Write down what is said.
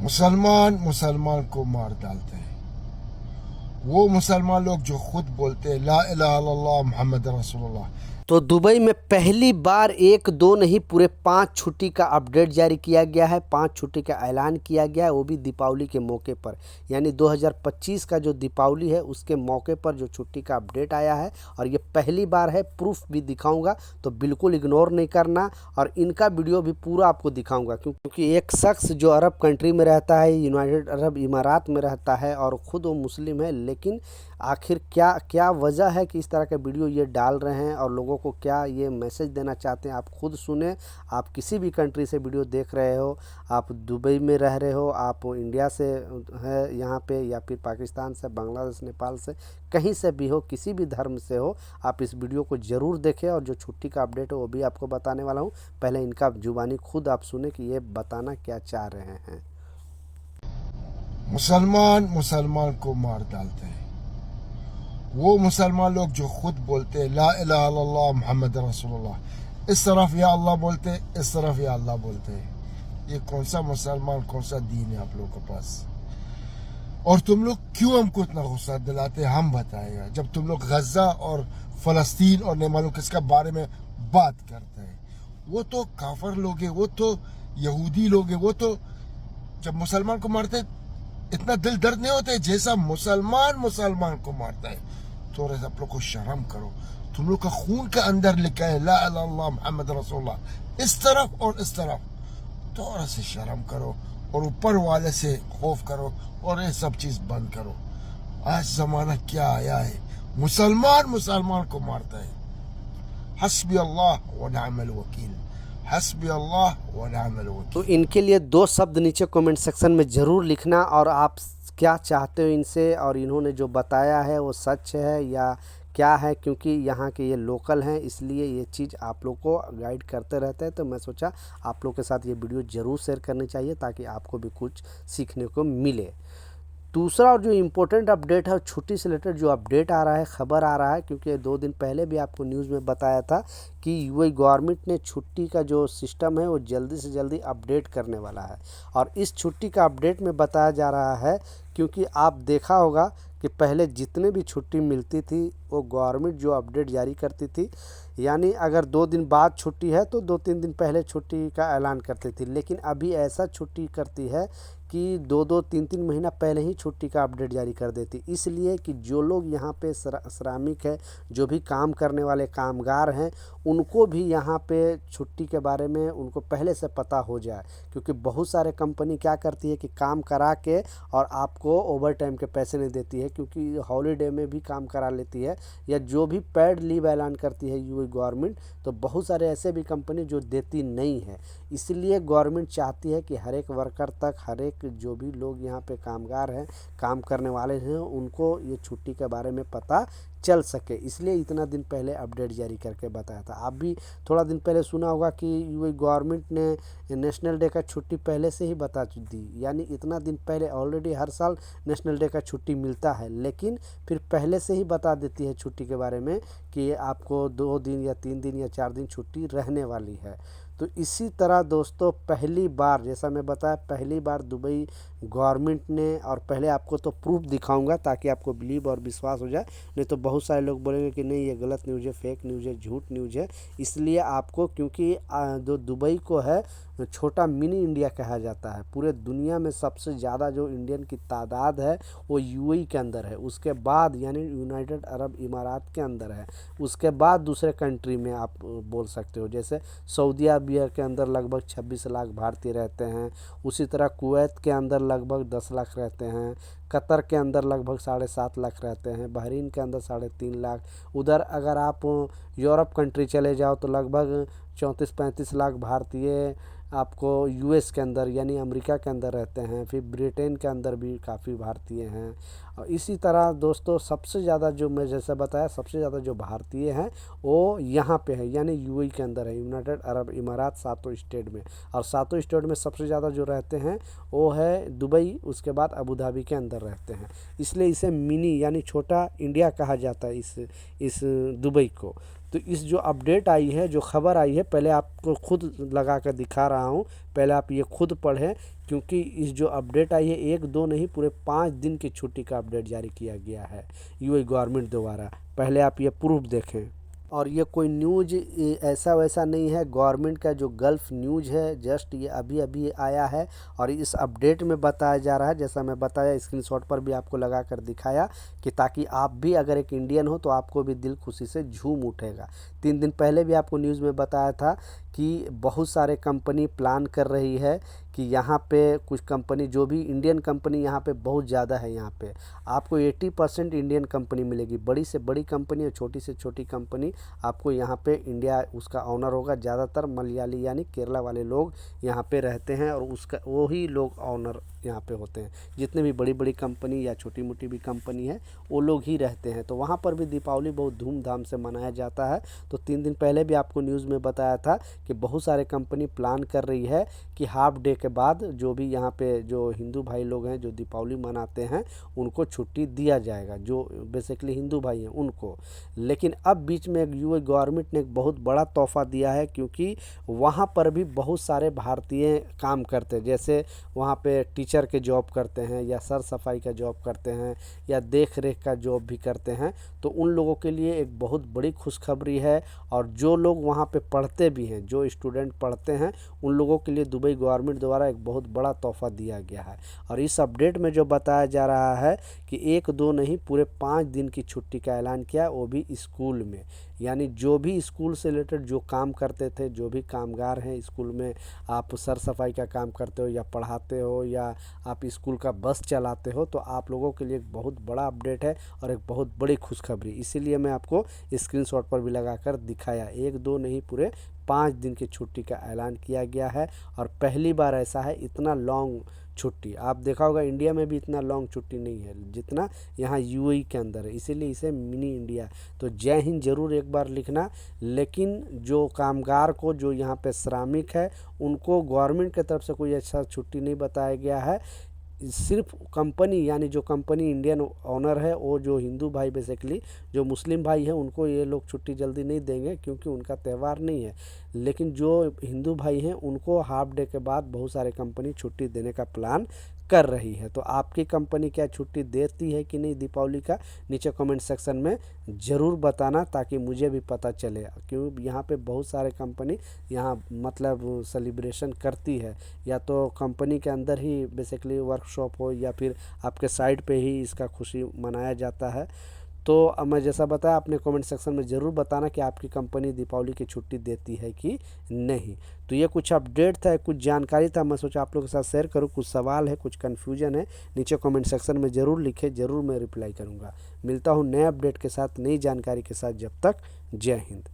मुसलमान मुसलमान को मार डालते हैं। वो मुसलमान लोग जो खुद बोलते हैं ला इलाहा इल्लल्लाह मुहम्मद रसूलुल्लाह। तो दुबई में पहली बार एक दो नहीं पूरे 5 छुट्टी का अपडेट जारी किया गया है। 5 छुट्टी का ऐलान किया गया है, वो भी दीपावली के मौके पर, यानी 2025 का जो दीपावली है उसके मौके पर जो छुट्टी का अपडेट आया है। और ये पहली बार है, प्रूफ भी दिखाऊंगा, तो बिल्कुल इग्नोर नहीं करना। और इनका वीडियो भी पूरा आपको दिखाऊंगा, क्योंकि एक शख्स जो अरब कंट्री में रहता है, यूनाइटेड अरब इमारात में रहता है और ख़ुद वो मुस्लिम है, लेकिन आखिर क्या क्या वजह है कि इस तरह के वीडियो ये डाल रहे हैं और लोगों को क्या ये मैसेज देना चाहते हैं, आप खुद सुने। आप किसी भी कंट्री से वीडियो देख रहे हो, आप दुबई में रह रहे हो, आप इंडिया से है यहाँ पे, या फिर पाकिस्तान से, बांग्लादेश, नेपाल से, कहीं से भी हो, किसी भी धर्म से हो, आप इस वीडियो को ज़रूर देखें। और जो छुट्टी का अपडेट है वो भी आपको बताने वाला हूँ। पहले इनका जुबानी खुद आप सुने कि ये बताना क्या चाह रहे हैं। मुसलमान मुसलमान को मार डालते हैं। वो मुसलमान लोग जो खुद बोलते हैं ला इलाहा इल्लल्लाह मुहम्मद रसूलुल्लाह। इस तरफ या अल्लाह बोलते हैं, इस तरफ या अल्लाह बोलते हैं। ये कौन सा मुसलमान, कौन सा दीन है आप लोगों के पास? और तुम लोग क्यों हमको इतना गुस्सा दिलाते हैं, हम बताएगा। जब तुम लोग गजा और फलस्तीन और नहीं मालूम किसका बारे में बात करते हैं, वो तो काफर लोग हैं, वो तो यहूदी लोग हैं। वो तो जब मुसलमान को मारते इतना दिल दर्द नहीं होता है जैसा मुसलमान मुसलमान को मारता है। थोड़ा सा आप लोग को शर्म करो। तुम लोग का खून के अंदर लिखा है ला इलाहा इल्लल्लाह मुहम्मद रसूलुल्लाह, इस तरफ और इस तरफ। थोड़ा सा शर्म करो और ऊपर वाले से खौफ करो और ये सब चीज बंद करो। आज जमाना क्या आया है, मुसलमान मुसलमान को मारता है। हस्बी अल्लाह व निअमल वकील, हस्बी अल्लाह व निअमल वकील। तो इनके लिए 2 शब्द नीचे कमेंट सेक्शन में ज़रूर लिखना, और आप क्या चाहते हो इनसे, और इन्होंने जो बताया है वो सच है या क्या है। क्योंकि यहाँ के ये लोकल हैं, इसलिए ये चीज़ आप लोग को गाइड करते रहते हैं। तो मैं सोचा आप लोग के साथ ये वीडियो ज़रूर शेयर करनी चाहिए, ताकि आपको भी कुछ सीखने को मिले। दूसरा और जो इम्पोर्टेंट अपडेट है, छुट्टी से रिलेटेड जो अपडेट आ रहा है, ख़बर आ रहा है, क्योंकि 2 दिन पहले भी आपको न्यूज़ में बताया था कि यूएई गवर्नमेंट ने छुट्टी का जो सिस्टम है वो जल्दी से जल्दी अपडेट करने वाला है। और इस छुट्टी का अपडेट में बताया जा रहा है, क्योंकि आप देखा होगा कि पहले जितने भी छुट्टी मिलती थी वो गवर्नमेंट जो अपडेट जारी करती थी, यानी अगर 2 दिन बाद छुट्टी है तो 2-3 दिन पहले छुट्टी का ऐलान करती थी। लेकिन अभी ऐसा छुट्टी करती है कि 2-2, 3-3 महीना पहले ही छुट्टी का अपडेट जारी कर देती। इसलिए कि जो लोग यहाँ पे श्रमिक है, जो भी काम करने वाले कामगार हैं, उनको भी यहाँ पे छुट्टी के बारे में उनको पहले से पता हो जाए। क्योंकि बहुत सारे कंपनी क्या करती है कि काम करा के और आपको ओवर टाइम के पैसे नहीं देती है, क्योंकि हॉलीडे में भी काम करा लेती है, या जो भी पेड लीव ऐलान करती है यूएई गवर्नमेंट, तो बहुत सारे ऐसे भी कंपनी जो देती नहीं है। इसलिए गवर्नमेंट चाहती है कि हर एक वर्कर तक, हर एक जो भी लोग यहाँ पे कामगार हैं, काम करने वाले हैं, उनको ये छुट्टी के बारे में पता चल सके। इसलिए इतना दिन पहले अपडेट जारी करके बताया था। आप भी थोड़ा दिन पहले सुना होगा कि यूएई गवर्नमेंट ने नेशनल डे का छुट्टी पहले से ही बता दी, यानी इतना दिन पहले। ऑलरेडी हर साल नेशनल डे का छुट्टी मिलता है, लेकिन फिर पहले से ही बता देती है छुट्टी के बारे में कि आपको 2 दिन या 3 दिन या 4 दिन छुट्टी रहने वाली है। तो इसी तरह दोस्तों, पहली बार, जैसा मैं बताया, पहली बार दुबई गवर्नमेंट ने, और पहले आपको तो प्रूफ दिखाऊंगा ताकि आपको बिलीव और विश्वास हो जाए। नहीं तो बहुत सारे लोग बोलेंगे कि नहीं ये गलत न्यूज़ है, फेक न्यूज़ है, झूठ न्यूज़ है। इसलिए आपको, क्योंकि जो दुबई को है छोटा मिनी इंडिया कहा जाता है। पूरे दुनिया में सबसे ज़्यादा जो इंडियन की तादाद है वो यूएई के अंदर है, उसके बाद यानी यूनाइटेड अरब इमारात के अंदर है, उसके बाद दूसरे कंट्री में आप बोल सकते हो। जैसे सऊदी अरबिया के अंदर लगभग 26 लाख भारतीय रहते हैं, उसी तरह कुवैत के अंदर लगभग 10 लाख रहते हैं, कतर के अंदर लगभग 7.5 लाख रहते हैं, बहरीन के अंदर 3.5 लाख। उधर अगर आप यूरोप कंट्री चले जाओ तो लगभग 34-35 लाख भारतीय आपको यूएस के अंदर यानी अमेरिका के अंदर रहते हैं। फिर ब्रिटेन के अंदर भी काफ़ी भारतीय हैं। और इसी तरह दोस्तों, सबसे ज़्यादा जो मैं जैसे बताया, सबसे ज़्यादा जो भारतीय हैं वो यहाँ पे है, यानी यूएई के अंदर है, यूनाइटेड अरब इमारात, 7 स्टेट में। और 7 स्टेट में सबसे ज़्यादा जो रहते हैं वो है दुबई, उसके बाद अबू धाबी के अंदर रहते हैं। इसलिए इसे मिनी यानी छोटा इंडिया कहा जाता है इस दुबई को। तो इस जो अपडेट आई है, जो खबर आई है, पहले आपको खुद लगा कर दिखा रहा हूँ, पहले आप ये खुद पढ़ें, क्योंकि इस जो अपडेट आई है 1-2 नहीं, पूरे 5 दिन की छुट्टी का अपडेट जारी किया गया है यूएई गवर्नमेंट द्वारा। पहले आप ये प्रूफ देखें। और ये कोई न्यूज ऐसा वैसा नहीं है, गवर्नमेंट का जो गल्फ न्यूज है, जस्ट ये अभी अभी आया है और इस अपडेट में बताया जा रहा है, जैसा मैं बताया स्क्रीनशॉट पर भी आपको लगा कर दिखाया, कि ताकि आप भी अगर एक इंडियन हो तो आपको भी दिल खुशी से झूम उठेगा। 3 दिन पहले भी आपको न्यूज़ में बताया था कि बहुत सारे कंपनी प्लान कर रही है कि यहाँ पे कुछ कंपनी, जो भी इंडियन कंपनी यहाँ पे बहुत ज़्यादा है, यहाँ पे आपको 80% इंडियन कंपनी मिलेगी, बड़ी से बड़ी कंपनी और छोटी से छोटी कंपनी आपको यहाँ पे इंडिया उसका ऑनर होगा। ज़्यादातर मलयाली यानी केरला वाले लोग यहाँ पे रहते हैं और उसका वही लोग ऑनर यहाँ पे होते हैं। जितने भी बड़ी बड़ी कंपनी या छोटी मोटी भी कंपनी है वो लोग ही रहते हैं। तो वहाँ पर भी दीपावली बहुत धूमधाम से मनाया जाता है। तो 3 दिन पहले भी आपको न्यूज़ में बताया था कि बहुत सारे कंपनी प्लान कर रही है कि हाफ डे के बाद जो भी यहाँ पे जो हिंदू भाई लोग हैं जो दीपावली मनाते हैं उनको छुट्टी दिया जाएगा, जो बेसिकली हिंदू भाई हैं उनको। लेकिन अब बीच में एक यूएई गवर्नमेंट ने एक बहुत बड़ा तोहफा दिया है, क्योंकि वहाँ पर भी बहुत सारे भारतीय काम करते हैं, जैसे वहाँ पे टीचर के जॉब करते हैं या सर सफाई का जॉब करते हैं या देख रेख का जॉब भी करते हैं। तो उन लोगों के लिए एक बहुत बड़ी खुशखबरी है। और जो लोग वहाँ पे पढ़ते भी हैं, जो स्टूडेंट पढ़ते हैं, उन लोगों के लिए दुबई गवर्नमेंट द्वारा एक बहुत बड़ा तोहफा दिया गया है। और इस अपडेट में जो बताया जा रहा है कि 1-2 नहीं, पूरे 5 दिन की छुट्टी का ऐलान किया, वो भी स्कूल में। यानी जो भी स्कूल से रिलेटेड जो काम करते थे, जो भी कामगार हैं स्कूल में, आप सर सफाई का काम करते हो या पढ़ाते हो या आप स्कूल का बस चलाते हो, तो आप लोगों के लिए एक बहुत बड़ा अपडेट है और एक बहुत बड़ी खुशखबरी। इसीलिए मैं आपको स्क्रीनशॉट पर भी लगाकर दिखाया। 1-2 नहीं, पूरे 5 दिन की छुट्टी का ऐलान किया गया है। और पहली बार ऐसा है, इतना लॉन्ग छुट्टी आप देखा होगा, इंडिया में भी इतना लॉन्ग छुट्टी नहीं है जितना यहाँ यूएई के अंदर है, इसीलिए इसे मिनी इंडिया। तो जय हिंद ज़रूर एक बार लिखना। लेकिन जो कामगार को, जो यहाँ पे श्रमिक है, उनको गवर्नमेंट की तरफ से कोई अच्छा छुट्टी नहीं बताया गया है। सिर्फ कंपनी, यानी जो कंपनी इंडियन ऑनर है, वो जो हिंदू भाई बेसिकली जो मुस्लिम भाई हैं, उनको ये लोग छुट्टी जल्दी नहीं देंगे क्योंकि उनका त्यौहार नहीं है। लेकिन जो हिंदू भाई हैं उनको हाफ डे के बाद बहुत सारे कंपनी छुट्टी देने का प्लान कर रही है। तो आपकी कंपनी क्या छुट्टी देती है कि नहीं दीपावली का, नीचे कमेंट सेक्शन में ज़रूर बताना, ताकि मुझे भी पता चले। क्योंकि यहाँ पे बहुत सारे कंपनी यहाँ मतलब सेलिब्रेशन करती है, या तो कंपनी के अंदर ही बेसिकली वर्कशॉप हो या फिर आपके साइट पे ही इसका खुशी मनाया जाता है। तो अब मैं जैसा बताया, अपने कमेंट सेक्शन में ज़रूर बताना कि आपकी कंपनी दीपावली की छुट्टी देती है कि नहीं। तो ये कुछ अपडेट था, कुछ जानकारी था, मैं सोचा आप लोगों के साथ शेयर करूँ। कुछ सवाल है, कुछ कन्फ्यूजन है, नीचे कमेंट सेक्शन में ज़रूर लिखें, ज़रूर मैं रिप्लाई करूँगा। मिलता हूँ नए अपडेट के साथ, नई जानकारी के साथ। जब तक जय हिंद।